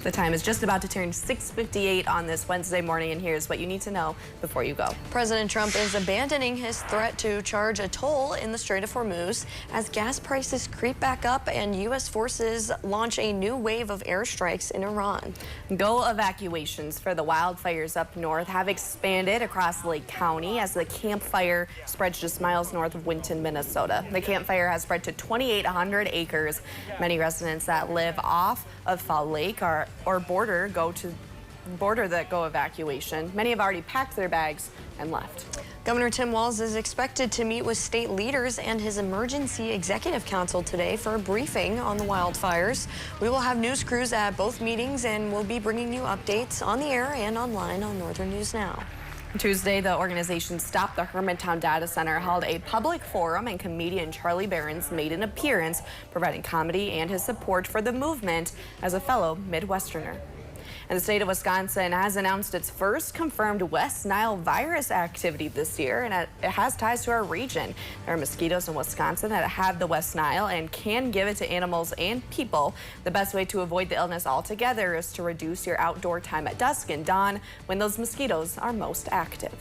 The time is just about to turn 6:58 on this Wednesday morning, and here's what you need to know before you go. President Trump is abandoning his threat to charge a toll in the Strait of Hormuz as gas prices creep back up and U.S. forces launch a new wave of airstrikes in Iran. Go evacuations for the wildfires up north have expanded across Lake County as the Camp Fire spreads just miles north of Winton, Minnesota. The Camp Fire has spread to 2,800 acres. Many residents that live off of Fall Lake or border that go evacuation. Many have already packed their bags and left. Governor Tim Walz is expected to meet with state leaders and his emergency executive council today for a briefing on the wildfires. We will have news crews at both meetings and we'll be bringing you updates on the air and online on Northern News Now. Tuesday, the organization Stop the Hermantown Data Center held a public forum, and comedian Charlie Berens made an appearance, providing comedy and his support for the movement as a fellow Midwesterner. And the state of Wisconsin has announced its first confirmed West Nile virus activity this year, and it has ties to our region. There are mosquitoes in Wisconsin that have the West Nile and can give it to animals and people. The best way to avoid the illness altogether is to reduce your outdoor time at dusk and dawn when those mosquitoes are most active.